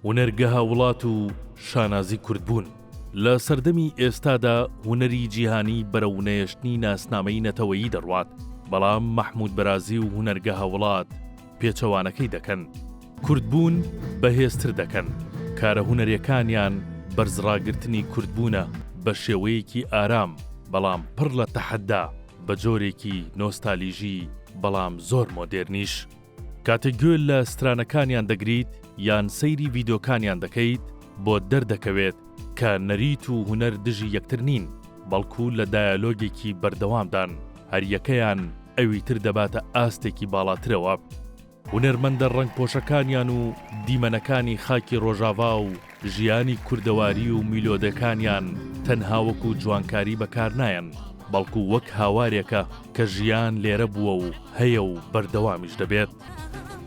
هونەرگەها وڵات و شانازی کوردبوون. لە سەردەمی ئێستادا هونەری جیهانی بەرەو نەیەشتنی ناسنامەی نەتەوەیی دەڕوات، بەڵام مەحموود بەرازی و هونەرگەها وڵات پێچەوانەکەی دەکەن. کوردبوون بەهێزتر دەکەن. کارە هونەریەکانیان بەرزڕاگرتنی کوردبوونە بە شێوەیەکی ئارام بەڵام پڕ لە تەحەدا، بە جۆرێکی نۆستالیژی بەڵام زۆر مۆدێرنیش. کاتێک گوێ لە سترانەکانیان دەگریت یان سەیری ڤیدۆکانیان دەکەیت، بۆ دەردەکەوێت کە نەریت و هونەر دژی یەکتر نین، بەڵکو لە دایالۆگێکی بەردەوامدان هەریەکەیان ئەوی تر دەباتە ئاستێکی باڵاترەوە. هونەرمەندە ڕەنگپۆشەکانیان و دیمەنەکانی خاکی ڕۆژاوا و ژیانی کوردەواری و میلۆدەکانیان تەنها وەکو جوانکاری بەکار نایەن، بەڵکو وەک هاوارێکە کە ژیان لێرە بووە و هەیە و بەردەوامیش دەبێت.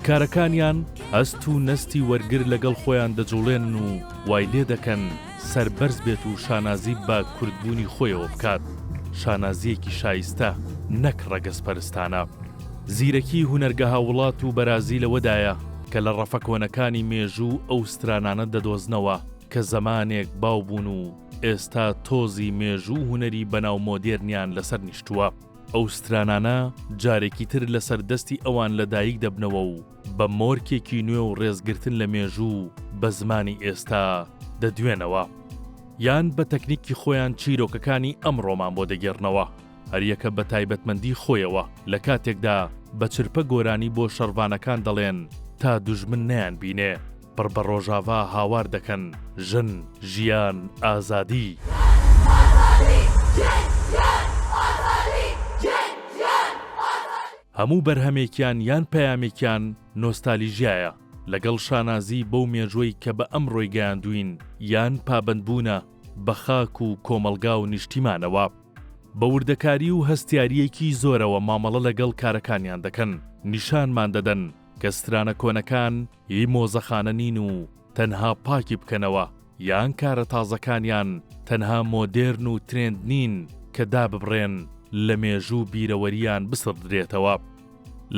کارەکانیان ئەست و نەستی وەرگر لەگەڵ خۆیان دەجوڵێنن و وای لێ دەکەن سەربەرز بێت و شانازی بە کوردبوونی خۆیەوە بکات، شانازیەکی شایستە نەک ڕەگەزپەرستانە. زیرەکی هونەرگەها وڵات و بەرازی لەوەدایە کە لە ڕەفەکۆنەکانی مێژوو ئەو سترانانە دەدۆزنەوە کە زەمانێک باو بوون و ئێستا تۆزی مێژوو هونەری بەناو مۆدێرنیان لەسەر نیشتووە. ئەو سترانانە جارێکی تر لەسەر دەستی ئەوان لەدایک دەبنەوە و بە مۆرکێکی نوێ و ڕێزگرتن لە مێژوو بە زمانی ئێستا دەدوێنەوە، یان بە تەکنیکی خۆیان چیرۆکەکانی ئەمڕۆمان بۆ دەگێڕنەوە، هەریەکە بە تایبەتمەندی خۆیەوە لە کاتێکدا بە چرپە گۆرانی بۆ شەڕڤانەکان دەڵێن تا دوژمن نەیان بینێ، پڕ بە ڕۆژاوا هاوار دەکەن ژن، ژیان، ئازادی. هەموو بەرهەمێکیان یان پەیامێکیان نۆستالیژیایە لەگەڵ شانازی بەو مێژوەی کە بە ئەمڕۆی گەیاندوین یان پابەندبوونە بە خاک و کۆمەلگا و نیشتیمانەوە. بە وردەکاری و هەستیاریەکی زۆرەوە مامەڵە لەگەڵ کارەکانیان دەکەن، نیشانمان دەدەن کە سترانە کۆنەکان هی مۆزەخانە نین و تەنها پاکی بکەنەوە، یان کارە تازەکانیان تەنها مۆدێرن و ترێند نین کە داببڕێن لە مێژوو بیرەوەریان بسڕدرێتەوە.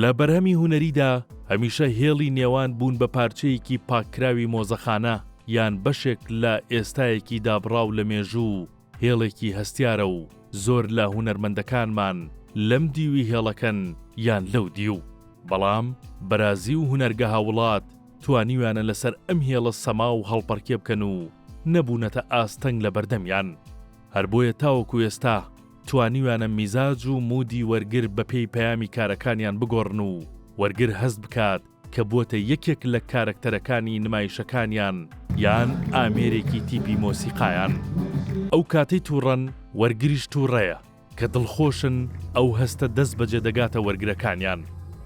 لە بەرهەمی هونەریدا هەمیشە هێڵی نێوان بوون بە پارچەیەکی پاکراوی مۆزەخانە یان بەشێک لە ئێستایەکی دابڕاو لە مێژوو هێڵێکی هەستیارە و زۆر لە هونەرمەندەکانمان لەم دیوی هێڵەکەن یان لەو دیو. بەڵام بەرازی و هونەرگەها وڵات توانیوانە لەسەر ئەم هێڵە سەما و هەڵپەرکێ بکەن و نەبوونەتە ئاستەنگ لە بەردەمیان. هەر بۆیە تاوەکو ئێستا توانیوانە میزاج و مودی وەرگر بە پێی پەیامی کارەکانیان بگۆڕن و وەرگر هەست بکات کە بۆتە یەکێک لە کارەکتەرەکانی نمایشەکانیان یان ئامێرێکی تیپی مۆسیقایان. ئەو کاتەی تووڕەن وەرگریش تووڕەیە کە دڵخۆشن ئەو هەستە دەست بەجێ دەگاتە وەرگرەکانیان.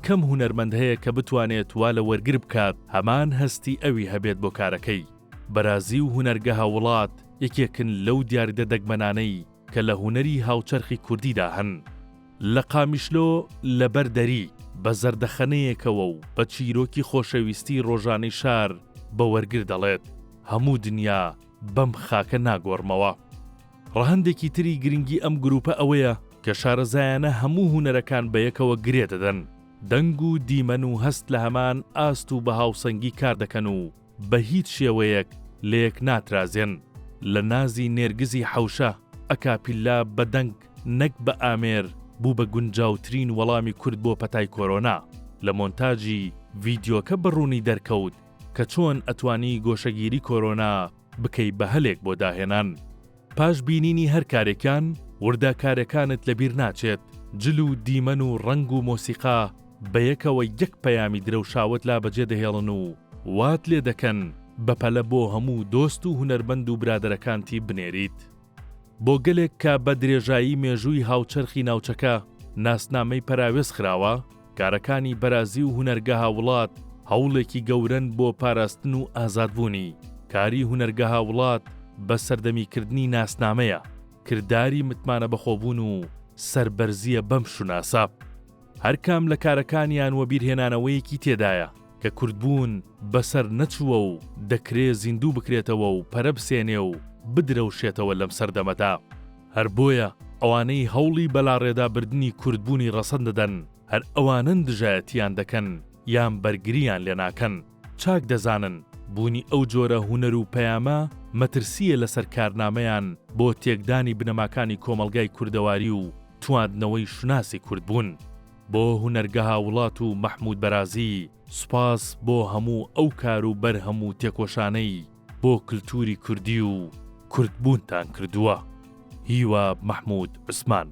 کەم هونەرمەند هەیە کە بتوانێت وا لە وەرگر بکات هەمان هەستی ئەوی هەبێت بۆ کارەکەی. بەرازی و هونەرگەها وڵات یەکێکن لەو دیاریدە دەگمەنانەی کە لە هونەری هاوچەرخی کوردیدا هەن. لە قامیشلۆ لەبەر دەری بە زەردەخەنەیەکەوە و بە چیرۆکی خۆشەویستی ڕۆژانەی شار بە وەرگر دەڵێت هەموو دنیا بەم خاکە ناگۆڕمەوە. ڕەهەندێکی تری گرنگی ئەم گروپە ئەوەیە کە شارەزایانە هەموو هونەرەکان بە یەکەوە گرێ دەدەن، دەنگ و دیمەن و هەست لە هەمان ئاست و بە هاوسەنگی کار دەکەن و بە هیچ شێوەیەک لە یەک ناترازێن. لە نازی نێرگزی حەوشە ئەکاپیلا بە دەنگ نەک بە ئامێر بوو بە گونجاوترین وەڵامی کورد بۆ پەتای کۆرۆنا. لە مۆنتاژی ڤیدیۆکە بڕوونی دەرکەوت کە چۆن ئەتوانی گۆشەگیری کۆرۆنا بکەی بە هەلێک بۆ داهێنان. پاش بینینی هەر کارێکان ورداکارەکانت لەبیر ناچێت جل و دیمەن و ڕەنگ و مۆسیقا بە یەکەوە یەک پەیامی درەوشاوت لا بەجێ دەهێڵن و وات لێ دەکەن بەپەلە بۆ هەموو دۆست و هونەرمەند و برادەرەکانتی بنێریت. بۆ گەلێک کە بە درێژایی مێژووی هاوچەرخی ناوچەکە ناسنامەی پەراوێز خراوە، کارەکانی بەرازی و هونەرگەها وڵات هەوڵێکی گەورن بۆ پاراستن و ئازادبوونی. کاری هونەرگەها وڵات بە سەردەمیکردنی ناسنامەیە، کردداری متمانە بەخۆبوون و سەربەرزیە بەم شوناسە. هەرکام لە کارەکانیان وە بیرهێنانەوەیەکی تێدایە کە کوردبوون بەسەر نەچووە و دەکرێ زیندوو بکرێتەوە و پەرە بسێنێ و بدرەوشێتەوە لەم سەردەمەدا. هەر بۆیە ئەوانەی هەوڵی بەلاڕێدابردنی کوردبوونی ڕەسەن دەدەن هەر ئەوانن دژایەتیان دەکەن یان بەرگریان لێ ناکەن. چاک دەزانن بوونی ئەو جۆرە هونەر و پەیامە مەترسیە لەسەر کارنامەیان بۆ تێکدانی بنەماکانی کۆمەلگای کوردەواری و تواندنەوەی شوناسی کوردبوون. بۆ هونەرگەها وڵات و مەحموود بەرازی سوپاس بۆ هەموو ئەو کار و بەرهەم و تێکۆشانەی بۆ کلتوری کوردی و کوردبوونتان کردووە. هیوا مەحموود عوسمان.